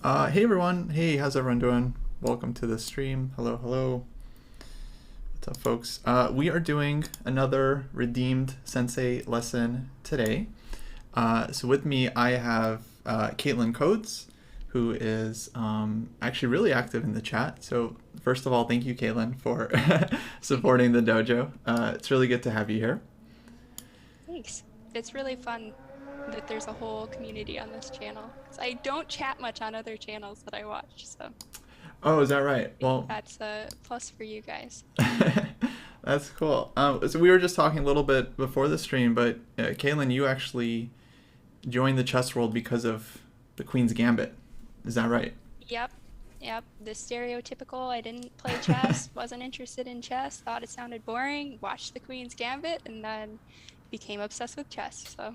Hey everyone. Hey, how's everyone doing? Welcome to the stream. Hello, hello. What's up, folks? We are doing another Redeemed Sensei lesson today. So with me, I have CaitlinCodes, who is actually really active in the chat. So first of all, thank you, Caitlin, for supporting the dojo. It's really good to have you here. Thanks. It's really fun that there's a whole community on this channel. 'Cause I don't chat much on other channels that I watch, so Oh, is that right? I think Well, that's a plus for you guys. that's cool. So we were just talking a little bit before the stream, but Caitlin, you actually joined the chess world because of the Queen's Gambit. Is that right? Yep, yep. The stereotypical, I didn't play chess, wasn't interested in chess, thought it sounded boring, watched the Queen's Gambit, and then became obsessed with chess. So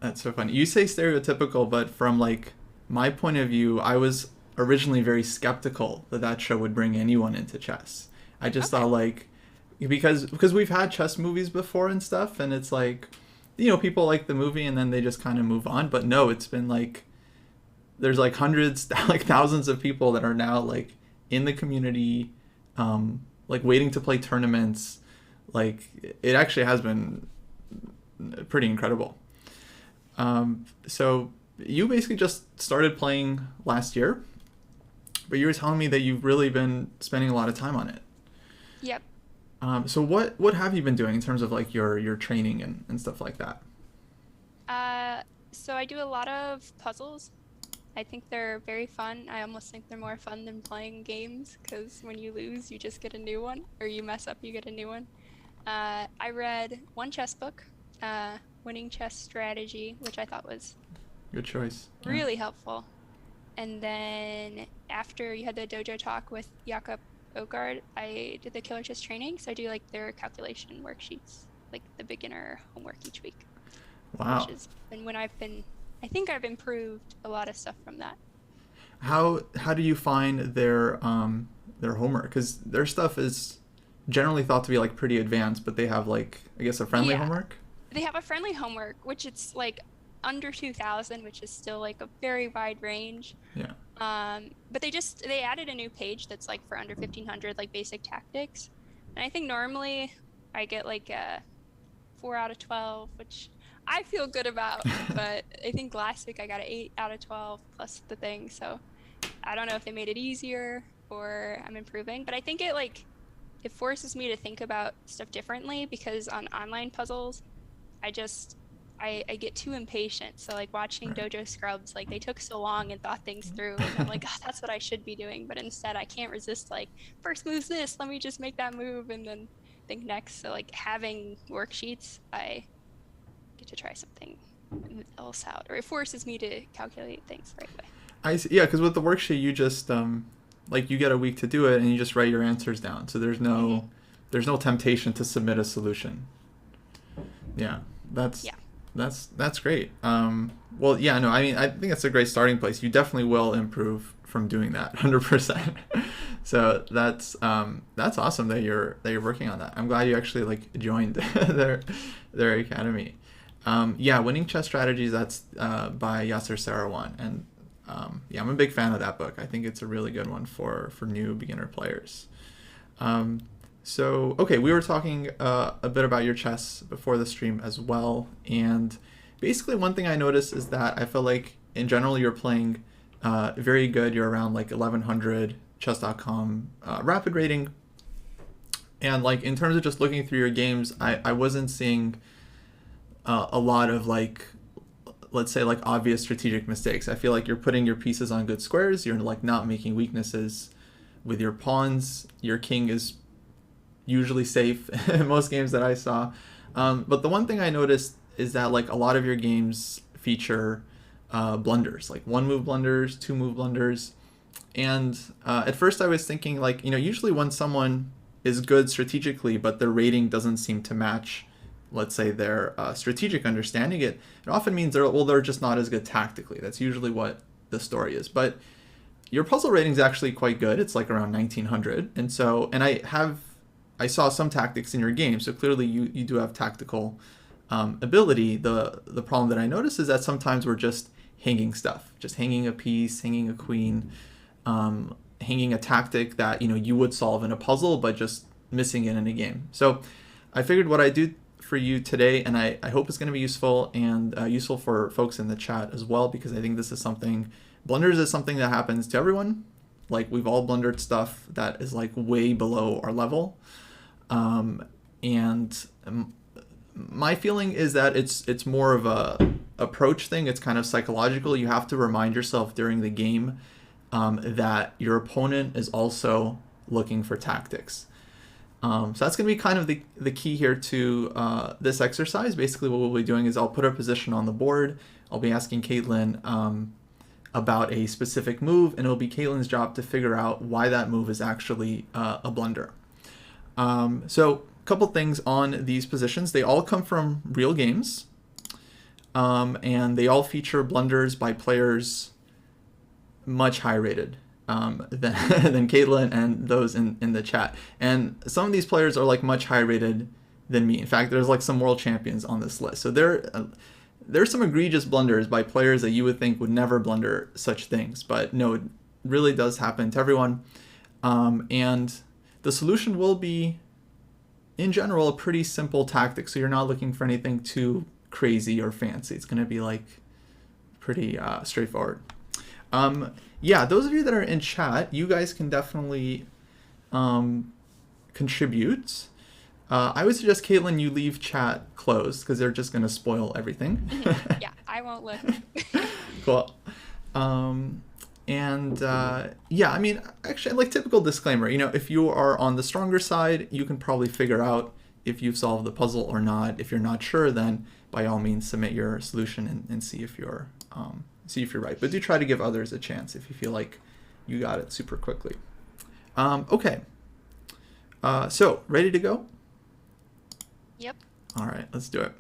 That's so funny. You say stereotypical, but from like my point of view, I was originally very skeptical that that show would bring anyone into chess. I just okay. thought like because we've had chess movies before and stuff, and it's like people like the movie and then they just kind of move on. But no, it's been like there's like hundreds, like thousands of people that are now like in the community, like waiting to play tournaments. Like it actually has been pretty incredible. So you basically just started playing last year, but you were telling me that you've really been spending a lot of time on it. Yep. So what have you been doing in terms of like your training and stuff like that? Uh, so I do a lot of puzzles. I think they're very fun. I almost think they're more fun than playing games because when you lose, you just get a new one, or you mess up, you get a new one. I read one chess book, Winning Chess Strategy, which I thought was Good choice. Yeah. really helpful. And then after you had the dojo talk with Jakob Ogard, I did the killer chess training. So I do like their calculation worksheets, like the beginner homework each week, which Wow. has been when I think I've improved a lot of stuff from that. How do you find their homework? Because their stuff is generally thought to be like pretty advanced, but they have like I guess a friendly Yeah, homework. they have a friendly homework, which it's like under 2000, which is still like a very wide range. Yeah. But they added a new page that's like for under 1500, like basic tactics. And I think normally I get like a 4 out of 12, which I feel good about. But I think last week I got an 8 out of 12 plus the thing. So I don't know if they made it easier or I'm improving, but I think it forces me to think about stuff differently because on online puzzles, I just I get too impatient. So like watching Right. Dojo Scrubs, like they took so long and thought things through, and I'm like, oh, that's what I should be doing. But instead, I can't resist like first move's this, let me just make that move and then think next. So like having worksheets, I get to try something else out, or it forces me to calculate things the right way. I see. Yeah, because with the worksheet, you just like you get a week to do it, and you just write your answers down. So Hmm. there's no temptation to submit a solution. Yeah, that's Yeah. that's great. Well, yeah, no, I mean, I think it's a great starting place. You definitely will improve from doing that, 100%. So that's awesome that you're working on that. I'm glad you actually like joined their academy. Yeah, Winning Chess Strategies. That's by Yasser Sarawat, and yeah, I'm a big fan of that book. I think it's a really good one for new beginner players. Um, so, okay, we were talking a bit about your chess before the stream as well, and basically one thing I noticed is that I feel like in general you're playing very good. You're around like 1100 chess.com rapid rating, and like in terms of just looking through your games, I wasn't seeing a lot of like let's say like obvious strategic mistakes. I feel like you're putting your pieces on good squares. You're like not making weaknesses with your pawns. Your king is usually safe in most games that I saw. But the one thing I noticed is that like a lot of your games feature blunders, like one move blunders, two move blunders. And at first I was thinking like, usually when someone is good strategically, but their rating doesn't seem to match, let's say their strategic understanding, it often means they're just not as good tactically. That's usually what the story is. But your puzzle rating is actually quite good. It's like around 1900, and I saw some tactics in your game, so clearly you do have tactical ability. The problem that I noticed is that sometimes we're just hanging stuff, just hanging a piece, hanging a queen, hanging a tactic that you would solve in a puzzle, but just missing it in a game. So I figured what I do for you today, and I hope it's going to be useful and useful for folks in the chat as well, because I think this is something, blunders is something that happens to everyone. Like, we've all blundered stuff that is like way below our level. And my feeling is that it's more of a approach thing. It's kind of psychological. You have to remind yourself during the game that your opponent is also looking for tactics. So that's going to be kind of the key here to this exercise. Basically, what we'll be doing is I'll put a position on the board. I'll be asking Caitlin about a specific move, and it'll be Caitlin's job to figure out why that move is actually a blunder. So a couple things on these positions. They all come from real games, and they all feature blunders by players much higher rated than Caitlin and those in the chat. And some of these players are like much higher rated than me. In fact, there's like some world champions on this list. So there's some egregious blunders by players that you would think would never blunder such things. But no, it really does happen to everyone. And the solution will be, in general, a pretty simple tactic. So you're not looking for anything too crazy or fancy. It's going to be like pretty straightforward. Yeah, those of you that are in chat, you guys can definitely contribute. I would suggest, Caitlin, you leave chat closed because they're just going to spoil everything. Yeah, I won't look. Cool. Yeah, I mean, actually, like, typical disclaimer, if you are on the stronger side, you can probably figure out if you've solved the puzzle or not. If you're not sure, then by all means submit your solution and see if you're right. But do try to give others a chance if you feel like you got it super quickly. Okay. So ready to go? Yep. All right, let's do it.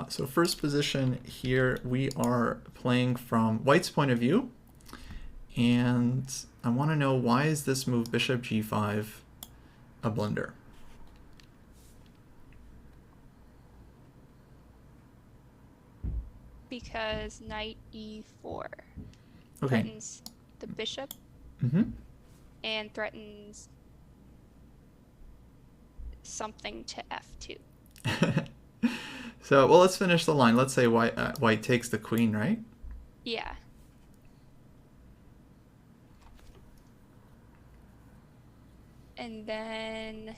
So first position here, we are playing from White's point of view. And I want to know, why is this move bishop g5 a blunder? Because knight e4 Okay. threatens the bishop and threatens something to f2. So, well, let's finish the line. Let's say white takes the queen, right? Yeah. And then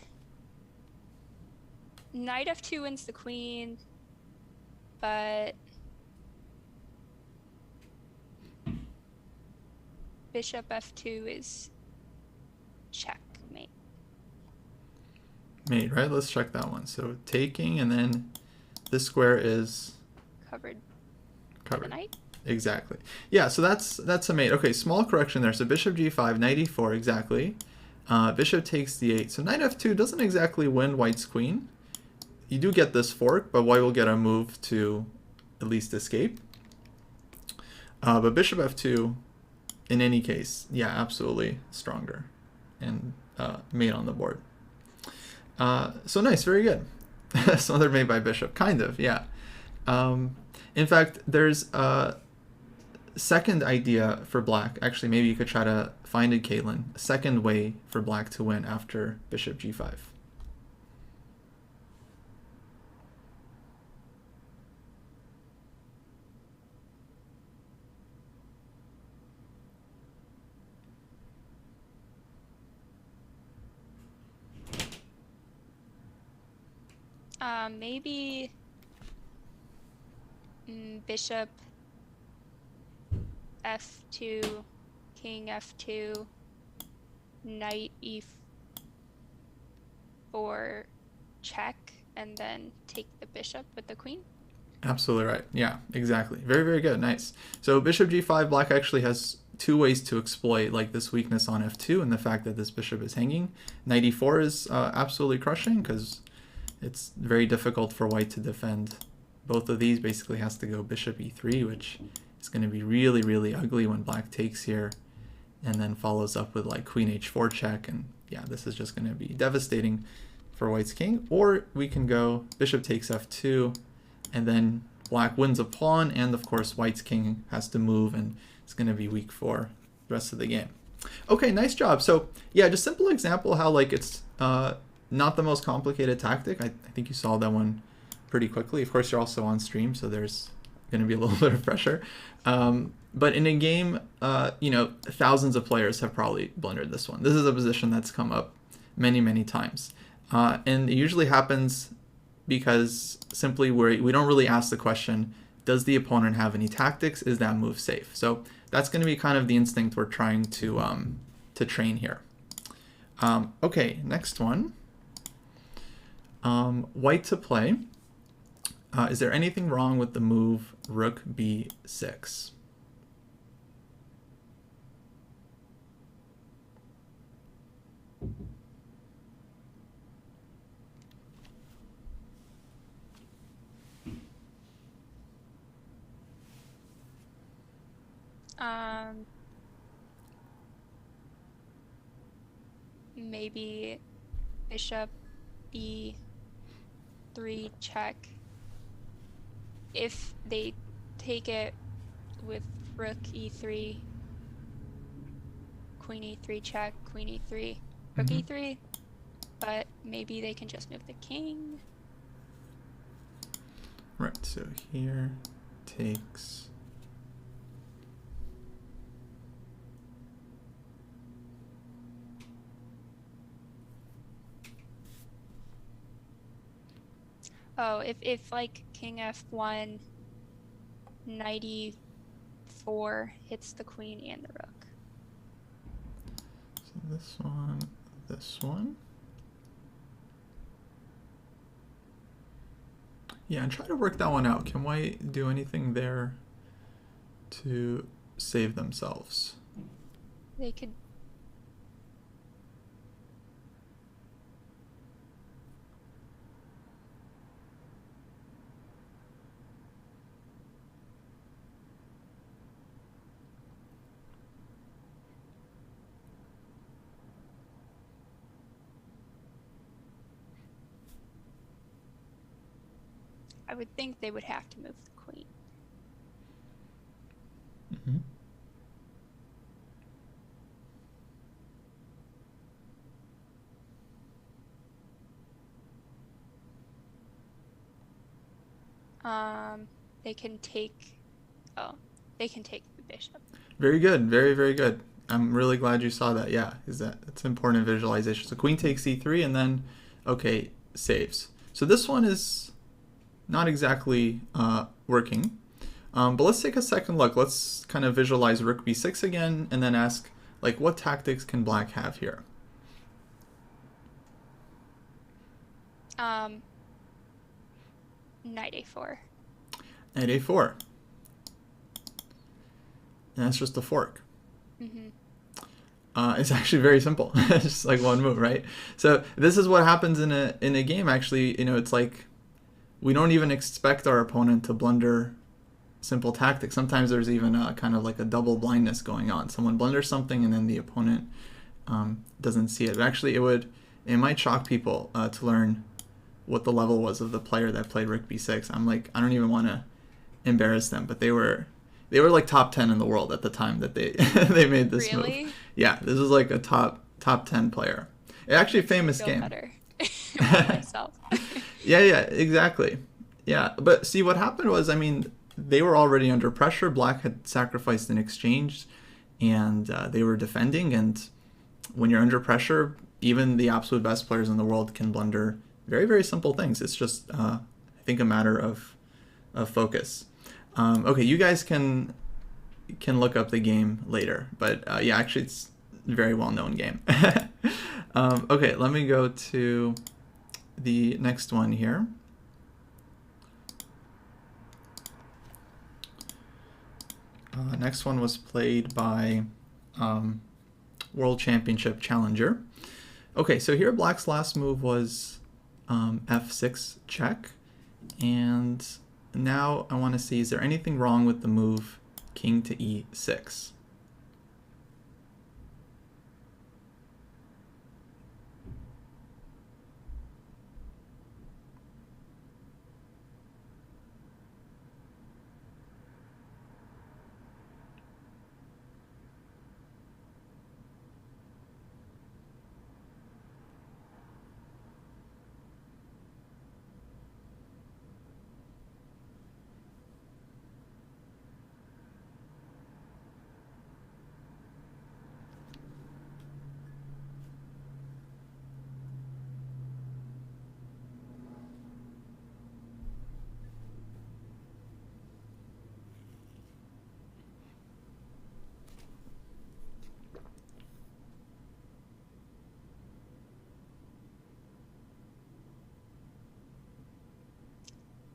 knight f2 wins the queen, but bishop f2 is checkmate. Mate, right? Let's check that one. So taking, and then this square is Covered. By the knight? Exactly. Yeah, so that's a mate. Okay, small correction there. So bishop g5, knight e4, exactly. Bishop takes d8. So knight f2 doesn't exactly win white's queen. You do get this fork, but white will get a move to at least escape. But bishop f2, in any case, yeah, absolutely stronger and mate on the board. So nice, very good. Smothered mate by bishop, kind of, yeah. In fact, there's a second idea for black. Actually, maybe you could try to find it, Caitlin. A second way for black to win after bishop g5. Maybe bishop f2, king f2, knight e4 check, and then take the bishop with the queen. Absolutely right. Yeah, exactly. Very, very good. Nice. So bishop g5, black actually has two ways to exploit like this weakness on f2 and the fact that this bishop is hanging. Knight e4 is absolutely crushing because it's very difficult for white to defend both of these. Basically has to go bishop e3, which is going to be really, really ugly when black takes here and then follows up with like queen h4 check. And yeah, this is just going to be devastating for white's king. Or we can go bishop takes f2, and then black wins a pawn, and of course white's king has to move, and it's going to be weak for the rest of the game. Okay, nice job. So yeah, just simple example how like it's not the most complicated tactic. I think you solved that one pretty quickly. Of course, you're also on stream, so there's going to be a little bit of pressure. But in a game, you know, thousands of players have probably blundered this one. This is a position that's come up many, many times. And it usually happens because simply we don't really ask the question, does the opponent have any tactics? Is that move safe? So that's going to be kind of the instinct we're trying to train here. Okay, next one. White to play. Is there anything wrong with the move rook b6? Maybe bishop e3 check. If they take it with rook e3, queen e3 check, queen e3, rook e3, but maybe they can just move the king. Right, so here takes. Oh, if like king f1, knight e4 hits the queen and the rook. So this one, this one. Yeah, and try to work that one out. Can white do anything there to save themselves? They could. I would think they would have to move the queen. They can take. Oh, they can take the bishop. Very good, very, very good. I'm really glad you saw that. Yeah, it's important visualization. So queen takes e3, and then, okay, saves. So this one is not exactly working. But let's take a second look. Let's kind of visualize rook b6 again, and then ask, like, what tactics can black have here? Knight a4. Knight a4. And that's just a fork. It's actually very simple. It's just like one move, right? So this is what happens in a game. Actually, you know, it's like we don't even expect our opponent to blunder simple tactics. Sometimes there's even a kind of like a double blindness going on. Someone blunders something and then the opponent doesn't see it. But actually, it might shock people to learn what the level was of the player that played rook b6. I'm like, I don't even want to embarrass them, but they were like top 10 in the world at the time that they they made this move. Yeah, this was like a top 10 player. It's actually a famous game. Better myself. Yeah, exactly. Yeah, but see what happened was, I mean, they were already under pressure. Black had sacrificed an exchange, and they were defending. And when you're under pressure, even the absolute best players in the world can blunder very, very simple things. It's just, I think, a matter of focus. Okay, you guys can look up the game later, but yeah, actually, it's a very well-known game. Okay, let me go to the next one here. Next one was played by World Championship Challenger. Okay, so here Black's last move was f6 check, and now I want to see, is there anything wrong with the move king to e6?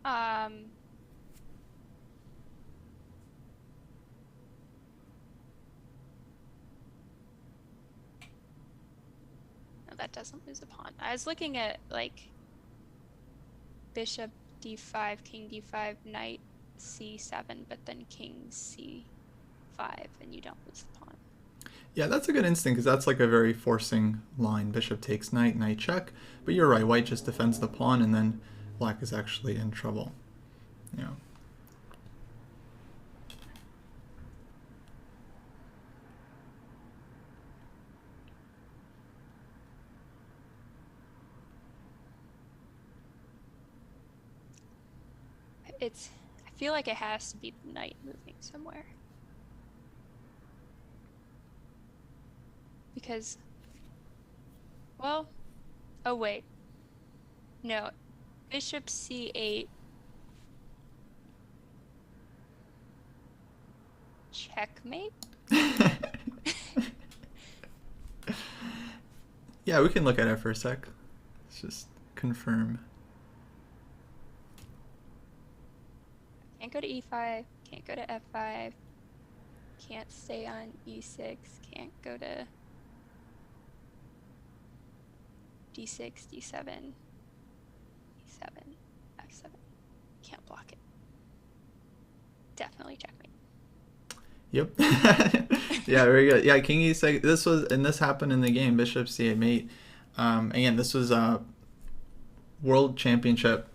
Um, no, that doesn't lose a pawn. I was looking at like bishop d5, king d5, knight c7, but then king c5, and you don't lose the pawn. Yeah, that's a good instinct because that's like a very forcing line. Bishop takes knight, knight check. But you're right, white just defends the pawn and then black is actually in trouble. Yeah. I feel like it has to be the knight moving somewhere. Because, well, oh wait. No, bishop c8. Checkmate? Yeah, we can look at it for a sec. Let's just confirm. Can't go to e5, can't go to f5, can't stay on e6, can't go to d6, d7, e7, f7. Can't block it. Definitely checkmate. Yep. Yeah, very good. Yeah, king e6. This happened in the game. Bishop c8 mate. Again, this was a world championship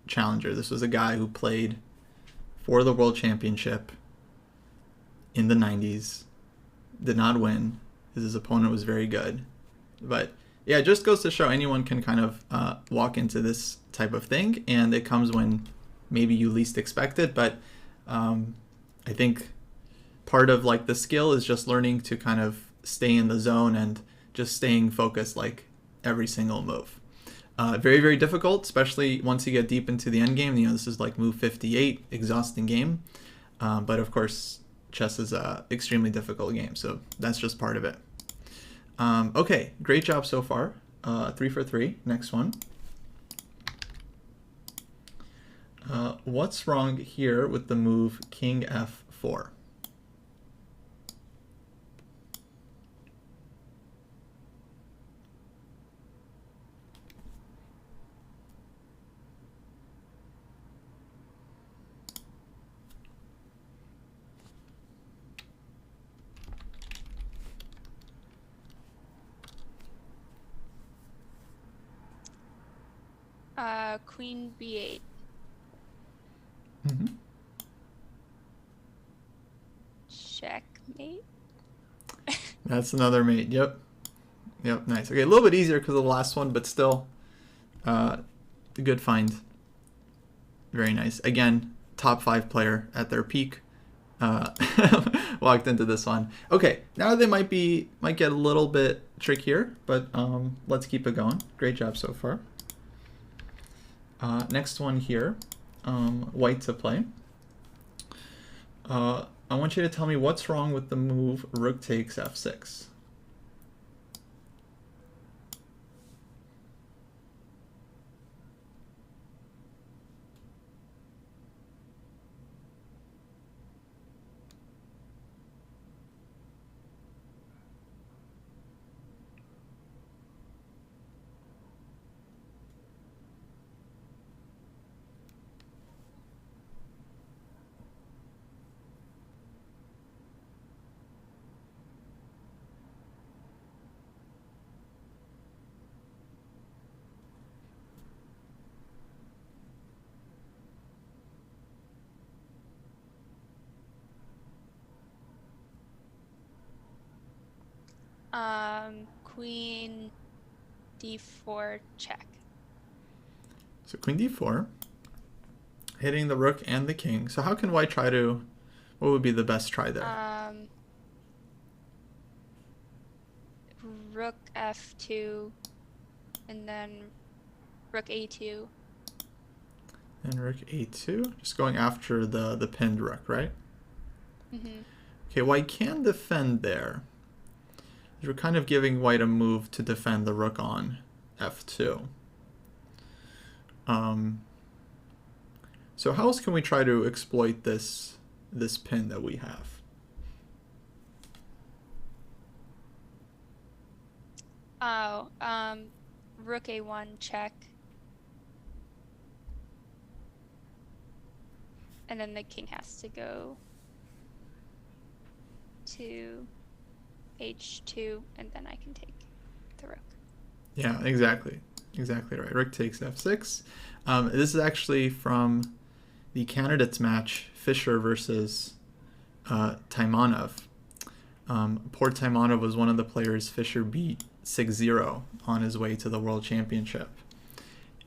challenger. This was a guy who played for the world championship in the 90s. Did not win. His opponent was very good. But yeah, it just goes to show anyone can kind of walk into this type of thing, and it comes when maybe you least expect it. But I think part of like the skill is just learning to kind of stay in the zone and just staying focused like every single move. Very, very difficult, especially once you get deep into the end game. You know, this is like move 58, exhausting game. But of course, chess is a extremely difficult game, so that's just part of it. Okay, great job so far. 3 for 3. Next one. What's wrong here with the move king f4? Queen b8. Mm-hmm. Checkmate. That's another mate. Yep. Yep, nice. Okay, a little bit easier because of the last one, but still a good find. Very nice. Again, top 5 player at their peak. Walked into this one. Okay, now they might get a little bit trickier, but let's keep it going. Great job so far. Next one here, white to play. I want you to tell me what's wrong with the move rook takes f6. Queen d4 check. So queen d4, hitting the rook and the king. So how can white try to, what would be the best try there? Rook f2, and then rook a2. And rook a2, just going after the pinned rook, right? Mm-hmm. Okay, white can defend there. We're kind of giving white a move to defend the rook on f2. So how else can we try to exploit this pin that we have? Oh, rook a1 check. And then the king has to go to h2, and then I can take the rook. Yeah, exactly. Exactly right. Rook takes f6. This is actually from the candidates match, Fischer versus Taimanov. Poor Taimanov was one of the players Fischer beat 6-0 on his way to the World Championship.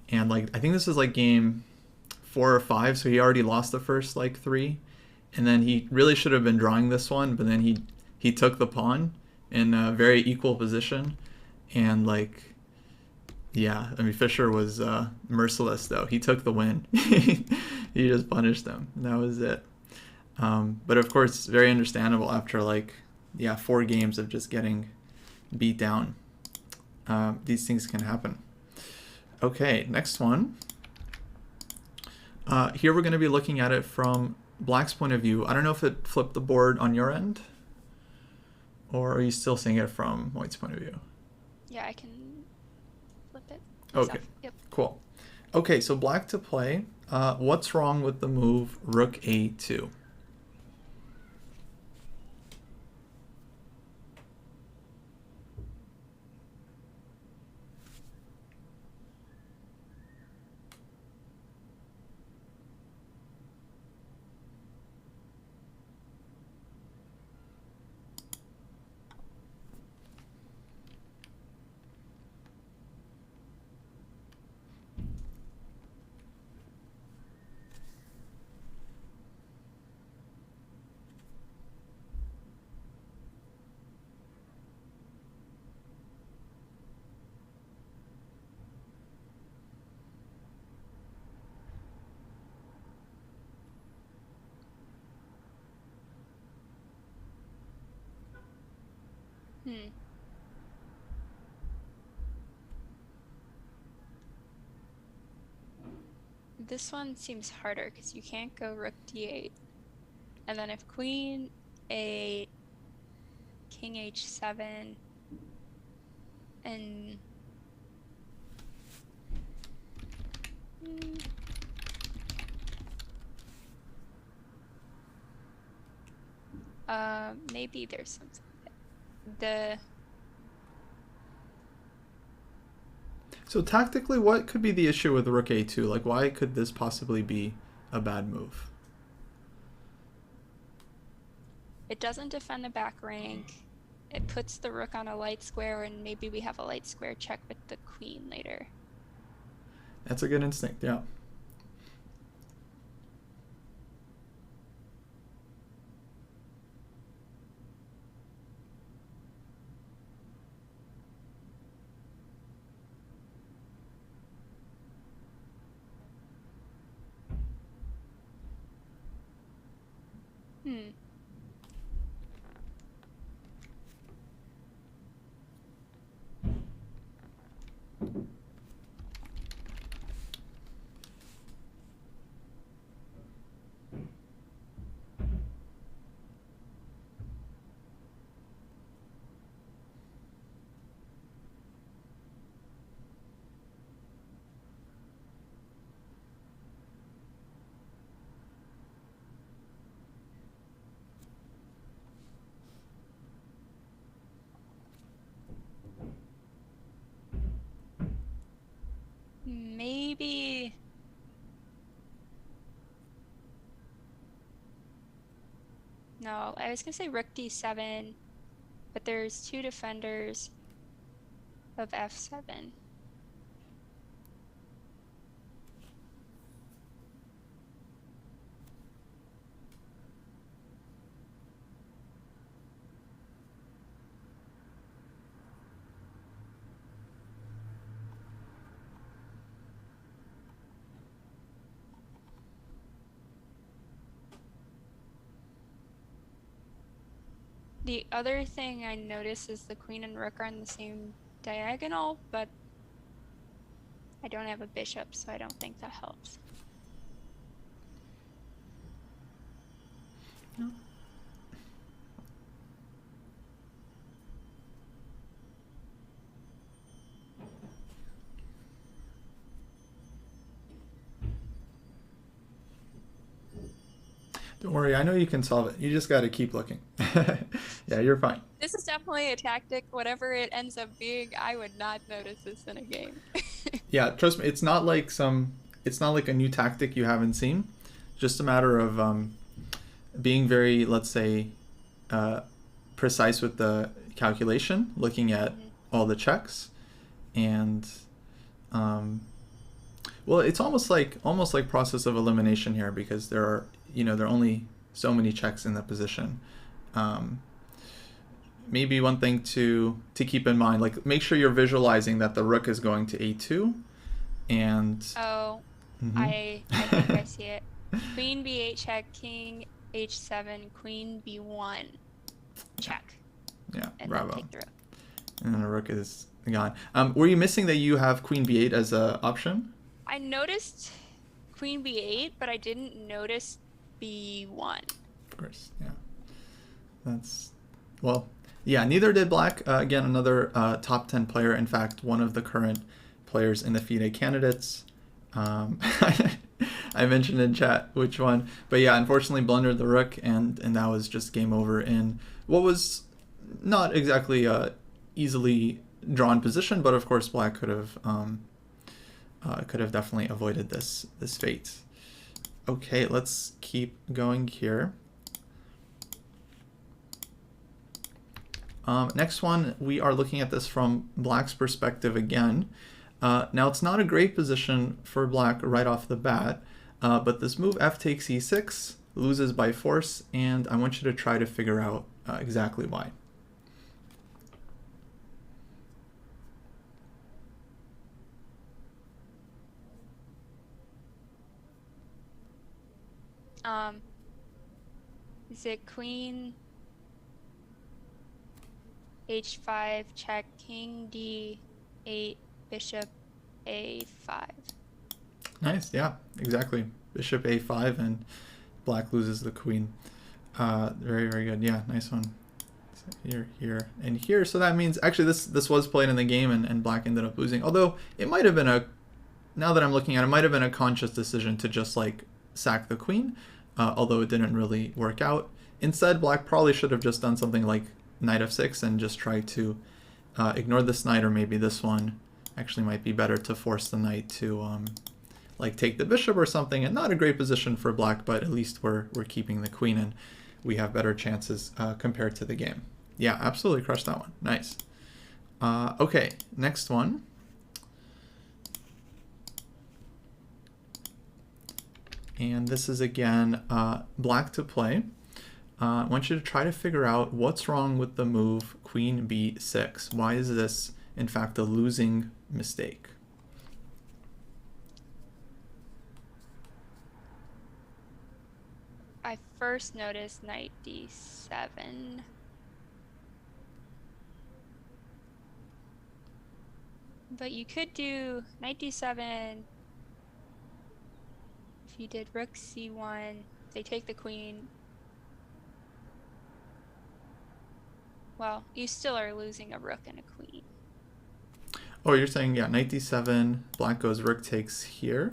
And like I think this is like game 4 or 5, so he already lost the first like 3. And then he really should have been drawing this one, but then he took the pawn in a very equal position. And like, yeah, I mean, Fischer was merciless though. He took the win. He just punished them. And that was it. But of course, very understandable after like, yeah, 4 games of just getting beat down. These things can happen. Okay, next one. Here we're going to be looking at it from Black's point of view. I don't know if it flipped the board on your end, or are you still seeing it from White's point of view? Yeah, I can flip it Okay, myself. Yep. cool. Okay, so Black to play. What's wrong with the move Rook A2? This one seems harder because you can't go rook d8. And then if queen a king h7 and maybe there's something. So tactically, what could be the issue with Rook A2? Like, why could this possibly be a bad move? It doesn't defend the back rank. It puts the rook on a light square, and maybe we have a light square check with the queen later. That's a good instinct, yeah. Maybe no, I was gonna say rook d7, but there's 2 defenders of f7. The other thing I noticed is the queen and rook are on the same diagonal, but I don't have a bishop, so I don't think that helps. Don't worry, I know you can solve it. You just got to keep looking. Yeah, you're fine. This is definitely a tactic. Whatever it ends up being, I would not notice this in a game. Yeah, trust me, it's not like a new tactic you haven't seen. Just a matter of being very, let's say, uh, precise with the calculation, looking at all the checks, and well, it's almost like process of elimination here because there are there are only so many checks in the position. Um, Maybe one thing to keep in mind, like make sure you're visualizing that the rook is going to a2, and Oh, mhm. I think I see it. Queen b8 check, king h7, queen b1 check, Yeah, and then bravo. take the rook. And then the rook is gone. Were you missing that you have queen b8 as a option? I noticed queen b8, but I didn't notice b1. Of course, yeah. That's well, yeah. Neither did black. Again, another top 10 player. In fact, one of the current players in the FIDE candidates. I mentioned in chat which one, but yeah, unfortunately blundered the rook, and that was just game over in what was not exactly a easily drawn position, but of course black could have definitely avoided this fate. Okay, let's keep going here. Next one, we are looking at this from black's perspective again. Now, it's not a great position for black right off the bat, but this move f takes e6 loses by force, and I want you to try to figure out exactly why. Is it queen h5 check, king d8, bishop a5? Nice, yeah, exactly. Bishop a5, and black loses the queen. Very, very good. Yeah, nice one. So here, and here. So that means, actually, this was played in the game, and black ended up losing. Although, it might have been now that I'm looking at it, might have been a conscious decision to just, like, sack the queen, although it didn't really work out. Instead, black probably should have just done something like knight f6 and just try to ignore this knight, or maybe this one actually might be better to force the knight to like take the bishop or something. And not a great position for black, but at least we're keeping the queen, and we have better chances compared to the game. Yeah, absolutely crushed that one. Nice. Okay, next one. And this is again black to play. I want you to try to figure out what's wrong with the move queen b6. Why is this, in fact, a losing mistake? I first noticed knight d7. But you could do knight d7. If you did rook c1, they take the queen. Well, you still are losing a rook and a queen. Oh, you're saying, yeah, knight d7, black goes rook takes here.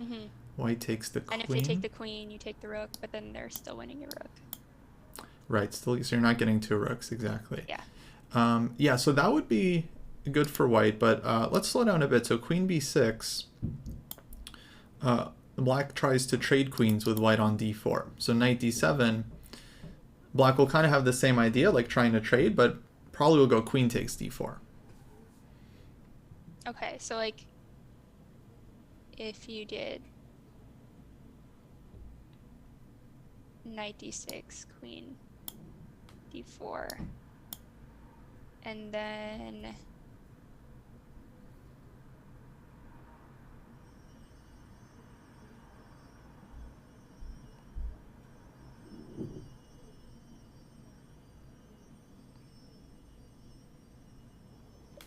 Mm-hmm. White takes the queen. And if they take the queen, you take the rook, but then they're still winning your rook. Right, still, so you're not getting two rooks, exactly. Yeah. Yeah, so that would be good for white, but let's slow down a bit. So queen b6, black tries to trade queens with white on d4. So knight d7, black will kind of have the same idea, like trying to trade, but probably will go queen takes d4. Okay, so like if you did knight d6, queen d4, and then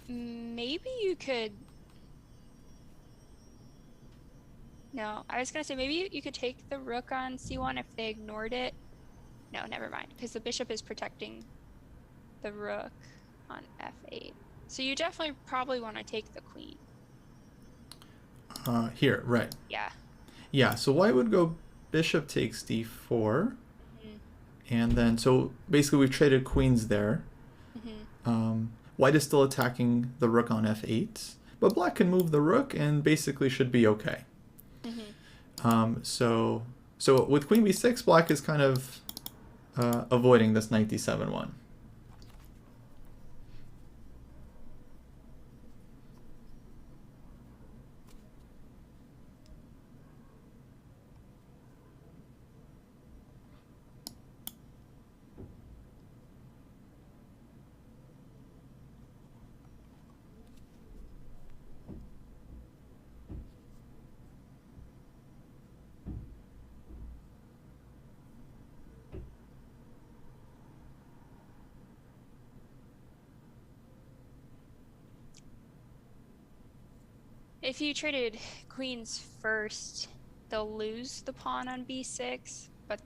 maybe you could, no, I was gonna say maybe you could take the rook on c1 if they ignored it, No, never mind, because the bishop is protecting the rook on f8. So you definitely probably want to take the queen. Here, right. Yeah. Yeah, so white would go bishop takes d4. Hmm. And then, so basically we've traded queens there. White is still attacking the rook on f8. But black can move the rook and basically should be okay. So with queen b6, black is kind of avoiding this knight d7 one. If you traded queens first, they'll lose the pawn on b6, but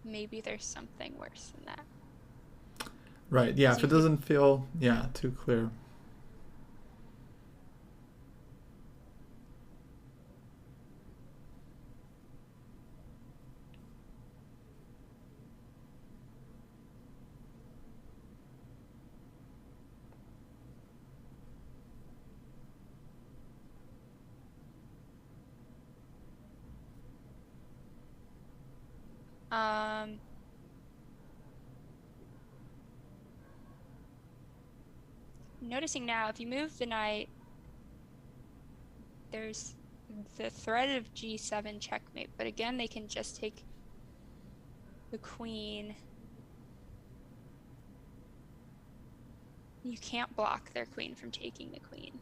maybe there's something worse than that. Right, yeah, So if it doesn't feel, yeah, too clear. Noticing now, if you move the knight, there's the threat of g7 checkmate, but again, they can just take the queen. You can't block their queen from taking the queen.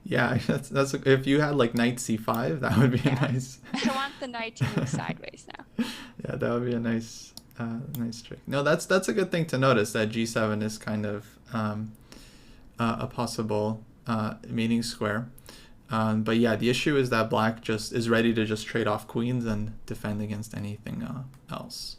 Yeah, that's if you had like knight c5, that would be a nice. I want the knight to move sideways now. Yeah, that would be a nice trick. No, that's a good thing to notice, that g7 is kind of a possible meeting square. But yeah, the issue is that black just is ready to just trade off queens and defend against anything else.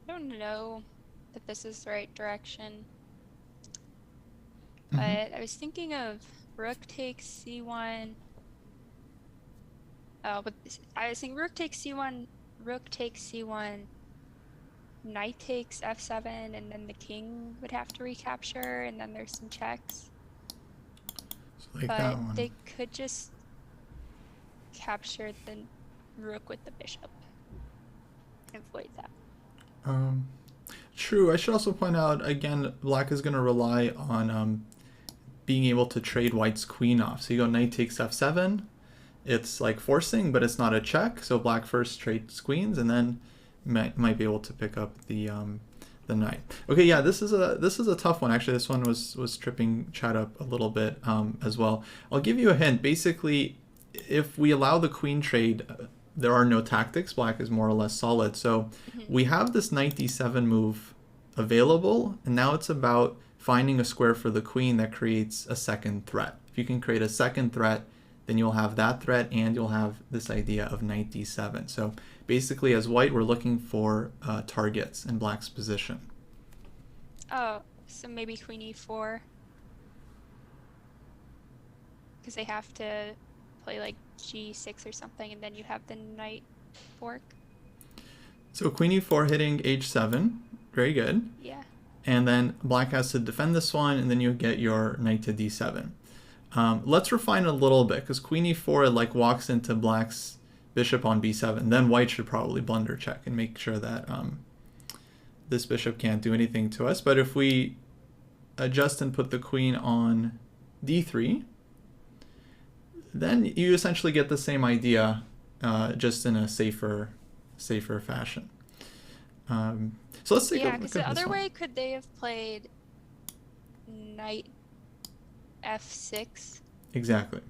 I don't know that this is the right direction, but I was thinking of rook takes c1. Oh, but I was thinking rook takes c1, knight takes f7, and then the king would have to recapture, and then there's some checks. So like that But one. they could just capture the rook with the bishop and avoid that. Um, True. I should also point out again, black is going to rely on being able to trade white's queen off. So you go knight takes f7. It's like forcing, but it's not a check. So black first trades queens, and then might be able to pick up the knight. Okay, yeah, this is a tough one. Actually, this one was tripping chat up a little bit as well. I'll give you a hint. Basically, if we allow the queen trade, there are no tactics. Black is more or less solid. So we have this knight d7 move available, and now it's about finding a square for the queen that creates a second threat. If you can create a second threat, then you'll have that threat and you'll have this idea of knight d7. So basically, as white, we're looking for targets in black's position. Oh, so maybe queen e4. Because they have to play like g6 or something, and then you have the knight fork. So queen e4 hitting h7. Very good. Yeah. And then black has to defend this one, and then you get your knight to d7. Let's refine it a little bit, because queen e4 like walks into black's bishop on b7. Then white should probably blunder check and make sure that this bishop can't do anything to us. But if we adjust and put the queen on d3, then you essentially get the same idea, just in a safer fashion. So let's take a look at because this the other one. way, could they have played knight f6? Exactly.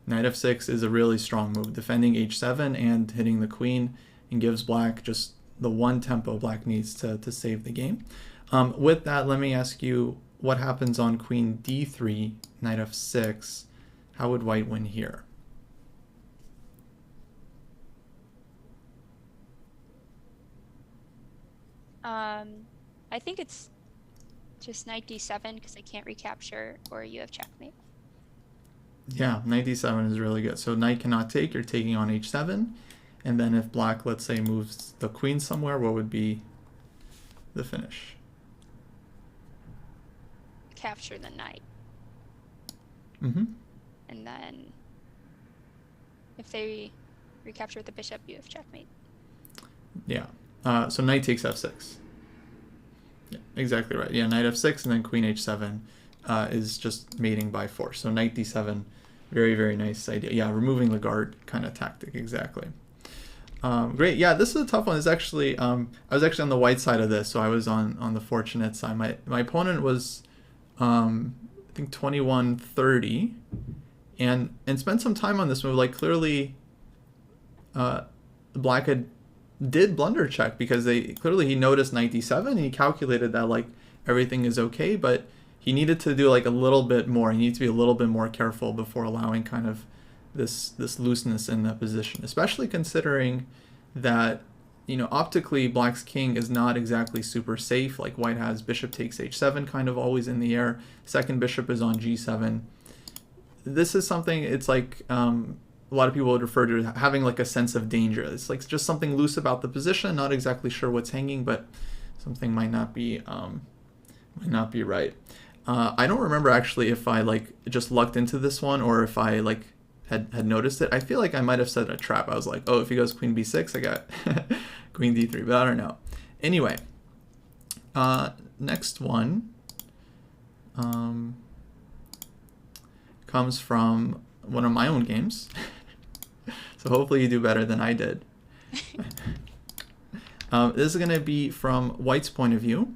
Knight f6 is a really strong move, defending h7 and hitting the queen, and gives black just the one tempo black needs to save the game. With that, let me ask you, what happens on queen d3, knight f6? How would white win here? I think it's just knight d7 because they can't recapture, or you have checkmate. Yeah, knight d7 is really good. So knight cannot take, you're taking on h7. And then if black, let's say, moves the queen somewhere, what would be the finish? Capture the knight. Mm-hmm. And then if they recapture with the bishop, you have checkmate. Yeah. So knight takes f6. Yeah, exactly right. Yeah, knight f6 and then queen h7 is just mating by force. So knight d7, very, very nice idea. Yeah, removing the guard kind of tactic, exactly. Great. Yeah, this is a tough one. It's actually, I was actually on the white side of this, so I was on the fortunate side. My opponent was, I think 21-30, and spent some time on this move. Like clearly, black did blunder check, because he noticed knight d7 and he calculated that like everything is okay, but he needed to do like a little bit more. He needs to be a little bit more careful before allowing kind of this looseness in that position, especially considering that, you know, optically black's king is not exactly super safe. Like white has bishop takes h7 kind of always in the air. Second bishop is on g7. This is something, it's like a lot of people would refer to having like a sense of danger. It's like just something loose about the position, not exactly sure what's hanging, but something might not be right. I don't remember actually if I like just lucked into this one or if I like had noticed it. I feel like I might have set a trap. I was like, oh, if he goes queen b6, I got queen d3, but I don't know. Anyway, next one comes from one of my own games. So hopefully you do better than I did. This is going to be from white's point of view.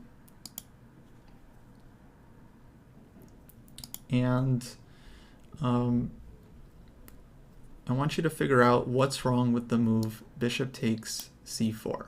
And I want you to figure out what's wrong with the move bishop takes c4.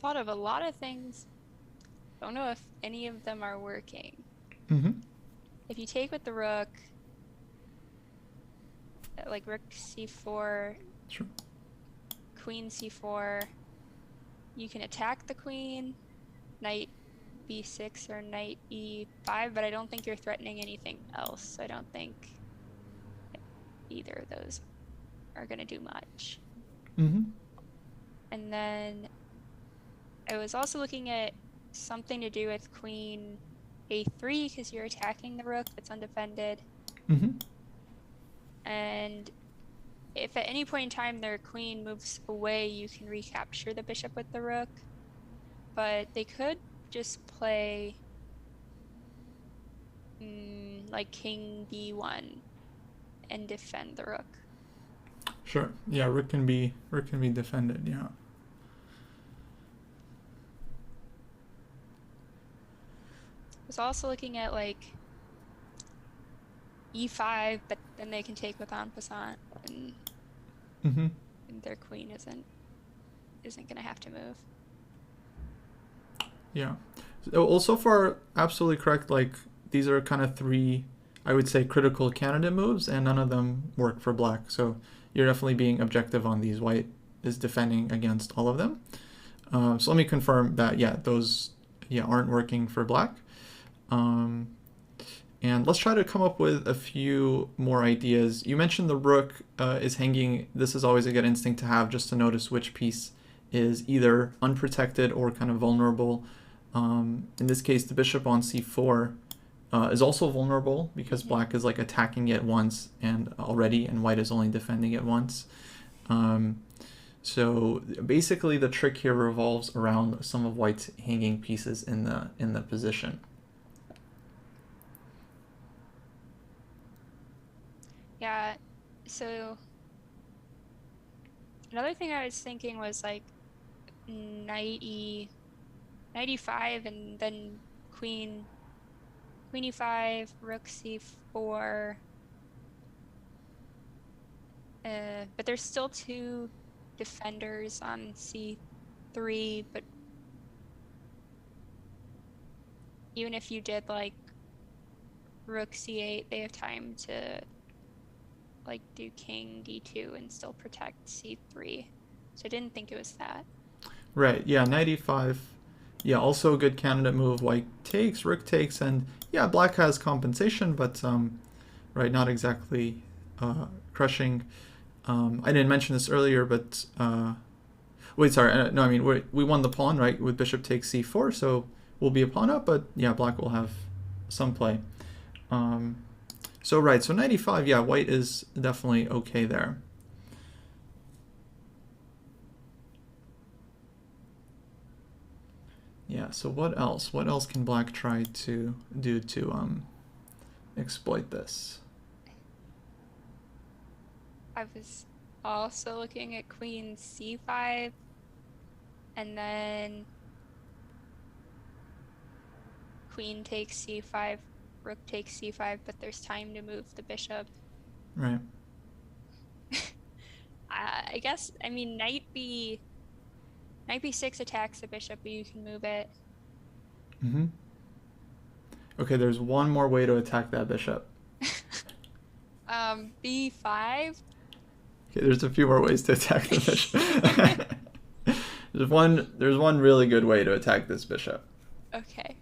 thought of a lot of things. Don't know if any of them are working. Mm-hmm. If you take with the rook, like rook c4, Sure. queen c4, you can attack the queen, knight b6 or knight e5, but I don't think you're threatening anything else. I don't think either of those are going to do much. Mm-hmm. And then I was also looking at something to do with queen a3 because you're attacking the rook that's undefended. Mm-hmm. And if at any point in time their queen moves away, you can recapture the bishop with the rook. But they could just play like king b1 and defend the rook. Sure. Yeah, rook can be defended. Yeah. I was also looking at like e5, but then they can take with en passant, and, Mm-hmm. and their queen isn't gonna have to move. Yeah. Well, so far, absolutely correct. Like, these are kind of three, I would say, critical candidate moves, and none of them work for black. So you're definitely being objective on these. White is defending against all of them. So let me confirm that, yeah, those aren't working for black. And let's try to come up with a few more ideas. You mentioned the rook is hanging. This is always a good instinct to have, just to notice which piece is either unprotected or kind of vulnerable. In this case, the bishop on c4 is also vulnerable because black is like attacking it once and white is only defending it once. So basically, the trick here revolves around some of white's hanging pieces in the position. Yeah, so another thing I was thinking was like knight e5 and then queen e5, rook c4. But there's still two defenders on c3, but even if you did like rook c8, they have time to like do king d2 and still protect c3. So I didn't think it was that. Right, yeah, knight e5. Yeah, also a good candidate move. White takes, rook takes, and yeah, black has compensation, but right, not exactly crushing. I didn't mention this earlier, but wait, sorry, no, I mean we won the pawn, right, with bishop takes c4, so we'll be a pawn up, but yeah, black will have some play. So right, so knight e5, yeah, white is definitely okay there. Yeah, so what else? What else can black try to do to exploit this? I was also looking at queen c5 and then queen takes c5, rook takes c5, but there's time to move the bishop. Right. I guess, I mean, knight b6 attacks the bishop, but you can move it. Mm-hmm. Okay, there's one more way to attack that bishop. b5. Okay, there's a few more ways to attack the bishop. There's one really good way to attack this bishop. Okay.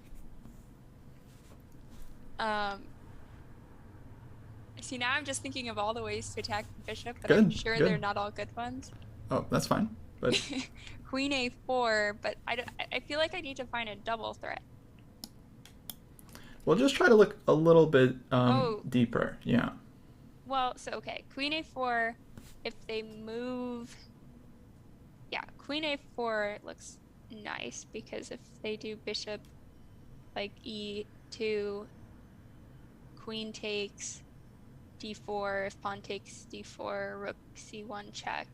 See, now I'm just thinking of all the ways to attack the bishop, but I'm sure they're not all good ones. Oh, that's fine. But queen a4, but I feel like I need to find a double threat. We'll just try to look a little bit deeper. Yeah. Well, so okay, queen a4, if they move, yeah, queen a4 looks nice because if they do bishop like e2, queen takes d4, if pawn takes d4, rook c1 check,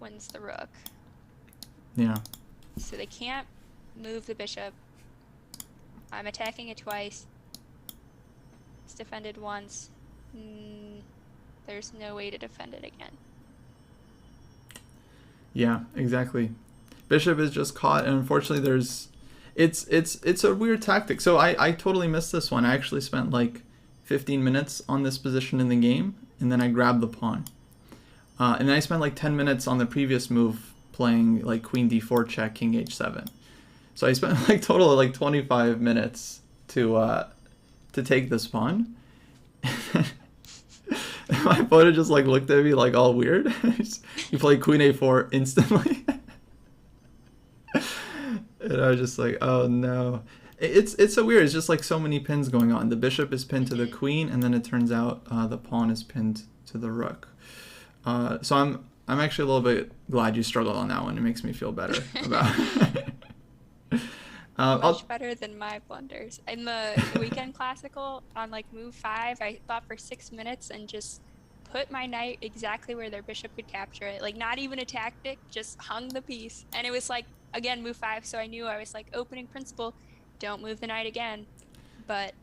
wins the rook. Yeah. So they can't move the bishop. I'm attacking it twice. It's defended once. There's no way to defend it again. Yeah, exactly. Bishop is just caught, and unfortunately it's a weird tactic. So I totally missed this one. I actually spent like 15 minutes on this position in the game, and then I grabbed the pawn. And then I spent like 10 minutes on the previous move playing like queen d4 check, king h7. So I spent like total of like 25 minutes to take this pawn. My opponent just like looked at me like all weird. He played queen a4 instantly. And I was just like, oh no. It's so weird. It's just like so many pins going on. The bishop is pinned to the queen, and then it turns out the pawn is pinned to the rook. So I'm actually a little bit glad you struggled on that one. It makes me feel better about Much better than my blunders. In the weekend classical on like move 5, I thought for 6 minutes and just put my knight exactly where their bishop could capture it. Like not even a tactic, just hung the piece. And it was like, again, move 5, so I knew I was like opening principle, don't move the knight again. But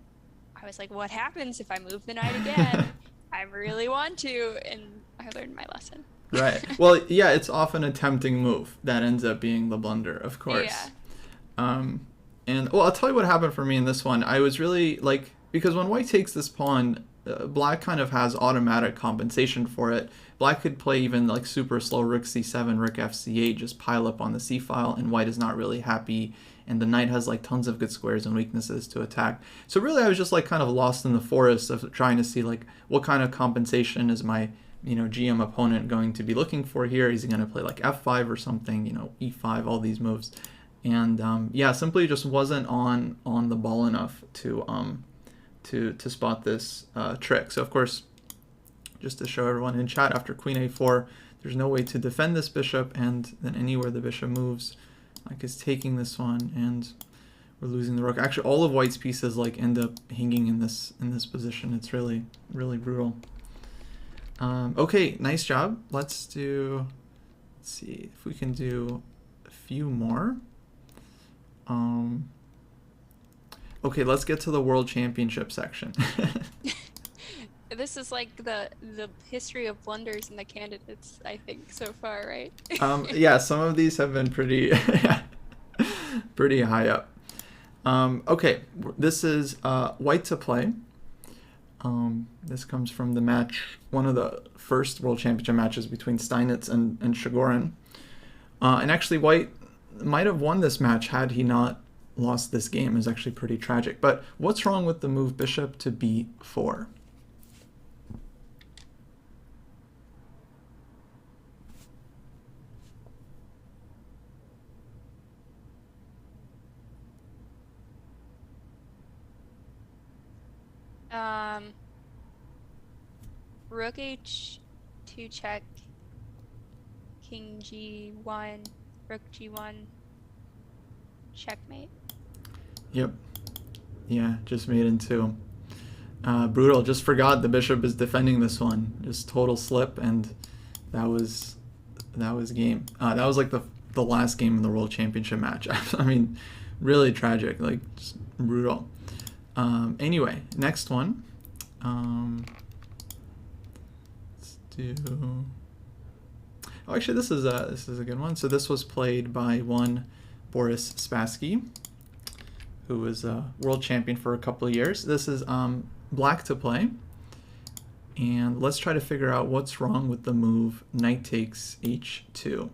I was like, what happens if I move the knight again? I really want to, and I learned my lesson. Right. Well, yeah, it's often a tempting move that ends up being the blunder, of course. Yeah. And well, I'll tell you what happened for me in this one. I was really like, because when white takes this pawn, black kind of has automatic compensation for it. Black could play even like super slow rook c7, rook f8, just pile up on the c file, and white is not really happy. And the knight has like tons of good squares and weaknesses to attack. So really, I was just like kind of lost in the forest of trying to see like what kind of compensation is my GM opponent going to be looking for here. Is he going to play like f5 or something? E5, all these moves. And yeah, simply just wasn't on the ball enough to spot this trick. So of course, just to show everyone in chat, after queen a4, there's no way to defend this bishop, and then anywhere the bishop moves, like is taking this one, and we're losing the rook. Actually, all of white's pieces like end up hanging in this position. It's really, really brutal. Okay, nice job. Let's see if we can do a few more. Okay, let's get to the World Championship section. This is like the history of blunders in the candidates, I think, so far, right? Yeah, some of these have been pretty pretty high up. Okay, this is white to play. This comes from the match, one of the first World Championship matches between Steinitz and Chigorin. And actually, white might have won this match had he not lost this game. Is actually pretty tragic. But what's wrong with the move bishop to b4? Rook h2 check, king g1, rook g1, checkmate. Yep. Yeah, just made into brutal. Just forgot the bishop is defending this one. Just total slip, and that was game. That was like the last game in the World Championship match. I mean, really tragic, like just brutal. Anyway, next one. Let's do. Oh, actually, this is a good one. So this was played by one Boris Spassky, who was a world champion for a couple of years. This is black to play, and let's try to figure out what's wrong with the move knight takes h2.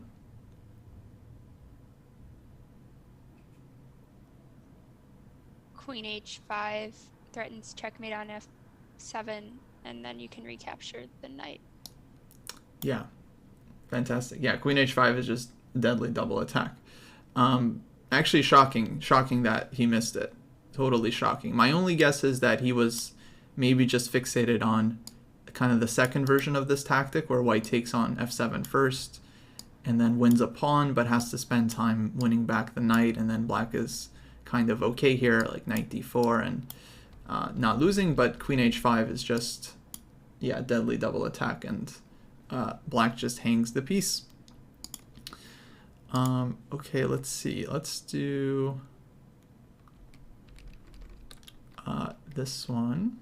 Queen h5 threatens checkmate on f7, and then you can recapture the knight. Yeah, fantastic. Yeah, queen h5 is just deadly double attack. Actually shocking that he missed it. Totally shocking. My only guess is that he was maybe just fixated on kind of the second version of this tactic, where white takes on f7 first and then wins a pawn, but has to spend time winning back the knight, and then black is kind of okay here, like knight d4 and not losing, but queen h5 is just, yeah, deadly double attack, and black just hangs the piece. Okay, let's see. Let's do this one.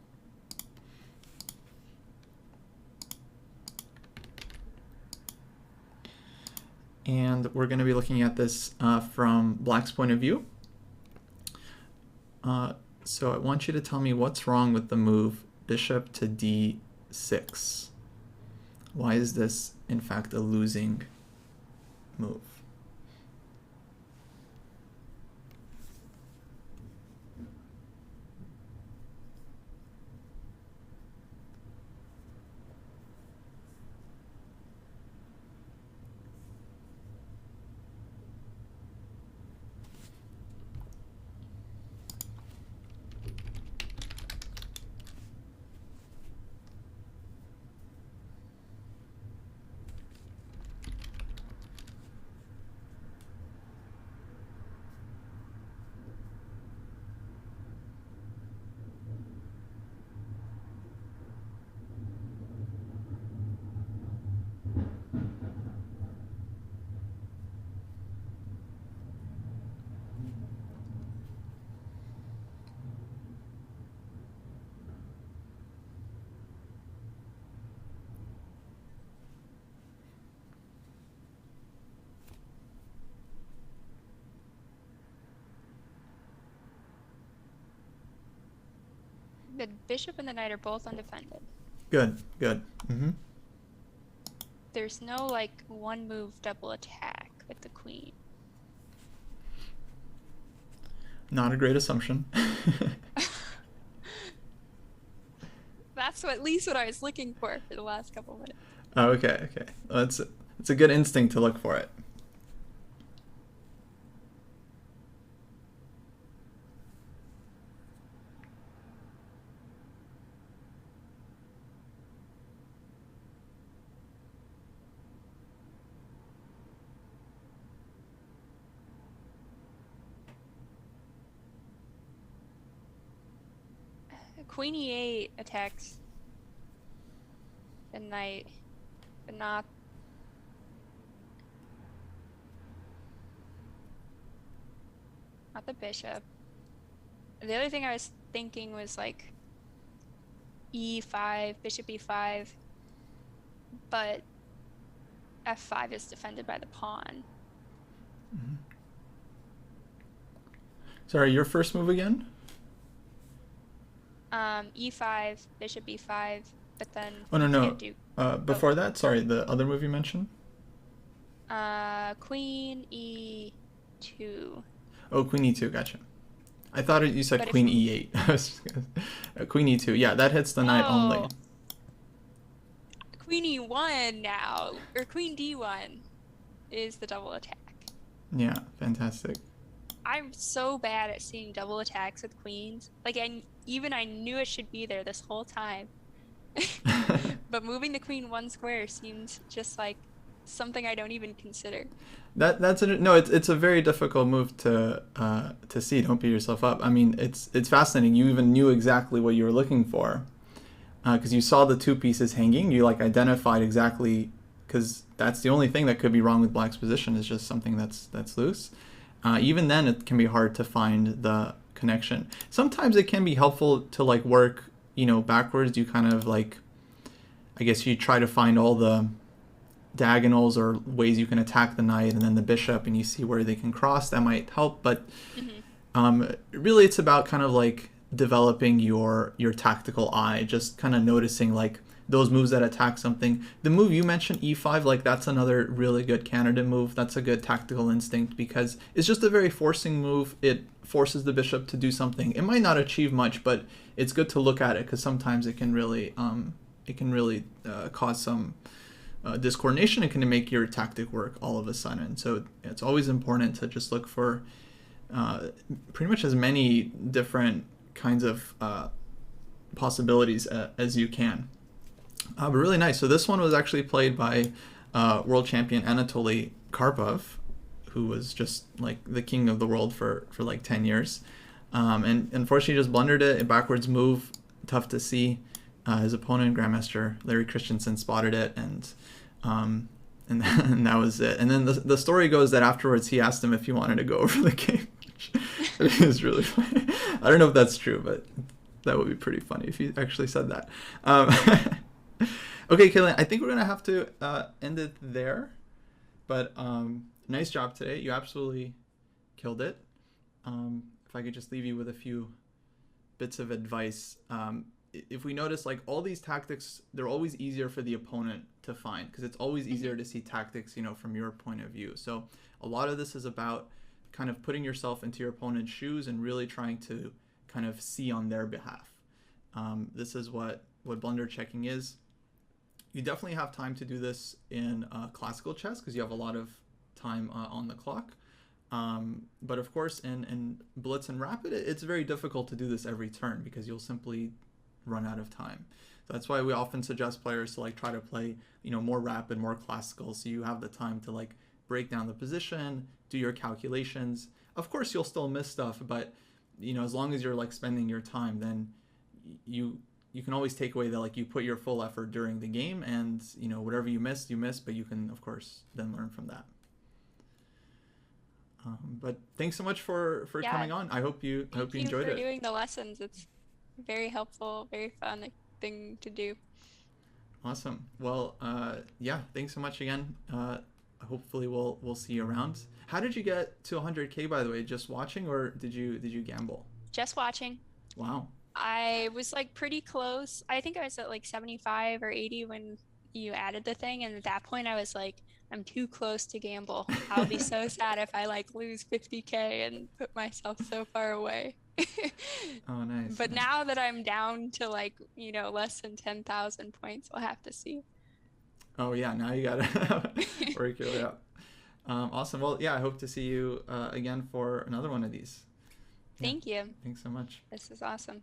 and we're going to be looking at this from Black's point of view. So I want you to tell me what's wrong with the move bishop to d6. Why is this, in fact, a losing move? The bishop and the knight are both undefended. Good, good. There's no like one move double attack with the queen. Not a great assumption. That's at least what I was looking for the last couple minutes. Oh, okay, okay. Well, it's a good instinct to look for it. Queen e8 attacks the knight, but not the bishop. The other thing I was thinking was like e5, bishop e5, but f5 is defended by the pawn. Sorry, your first move again? E5, bishop e5, but then Oh, no, no. can't do... Before that, sorry, the other move you mentioned? Queen e2. Oh, queen e2, gotcha. I thought you said But queen e8. Queen e2, yeah, that hits the knight only. Queen e1 now, or queen d1 is the double attack. Yeah, fantastic. I'm so bad at seeing double attacks with queens. Like, I knew it should be there this whole time. But moving the queen one square seems just like something I don't even consider. It's a very difficult move to see. Don't beat yourself up. I mean, it's fascinating. You even knew exactly what you were looking for, because you saw the two pieces hanging. You like identified exactly, because that's the only thing that could be wrong with Black's position is just something that's loose. Even then, it can be hard to find the connection. Sometimes it can be helpful to like work, backwards. You kind of like, I guess you try to find all the diagonals or ways you can attack the knight and then the bishop, and you see where they can cross. That might help, but really it's about kind of like developing your tactical eye, just kind of noticing like those moves that attack something. The move you mentioned, e5, like that's another really good candidate move. That's a good tactical instinct because it's just a very forcing move. It forces the bishop to do something. It might not achieve much, but it's good to look at it because sometimes it can really cause some discoordination. It can make your tactic work all of a sudden. So it's always important to just look for pretty much as many different kinds of possibilities as you can. But really nice. So this one was actually played by world champion Anatoly Karpov, who was just like the king of the world for like 10 years. And unfortunately just blundered it. A backwards move, tough to see. His opponent, Grandmaster Larry Christensen, spotted it, and that was it. And then the story goes that afterwards he asked him if he wanted to go over the game, which is really funny. I don't know if that's true, but that would be pretty funny if he actually said that. Okay, Caitlin, I think we're going to have to end it there. But nice job today. You absolutely killed it. If I could just leave you with a few bits of advice. If we notice, like, all these tactics, they're always easier for the opponent to find, because it's always easier to see tactics, from your point of view. So a lot of this is about kind of putting yourself into your opponent's shoes and really trying to kind of see on their behalf. This is what blunder checking is. You definitely have time to do this in classical chess, because you have a lot of time on the clock. But of course, in Blitz and Rapid, it's very difficult to do this every turn, because you'll simply run out of time. So that's why we often suggest players to try to play more rapid, more classical, so you have the time to break down the position, do your calculations. Of course, you'll still miss stuff, but as long as you're spending your time, then you can always take away that you put your full effort during the game, and whatever you miss, but you can of course then learn from that. But thanks so much for coming on. I hope you enjoyed it. Thank you for doing the lessons. It's very helpful, very fun thing to do. Awesome. Well, yeah, thanks so much again. Hopefully we'll see you around. How did you get to 100K, by the way? Just watching, or did you gamble? Just watching. Wow. I was pretty close. I think I was at 75 or 80 when you added the thing, and at that point I was I'm too close to gamble. I'll be so sad if I lose 50K and put myself so far away. Oh, nice. But now that I'm down to less than 10,000 points, we'll have to see. Oh yeah, now you gotta work your way up. Awesome. Well, yeah, I hope to see you again for another one of these. Thank you. Thanks so much. This is awesome.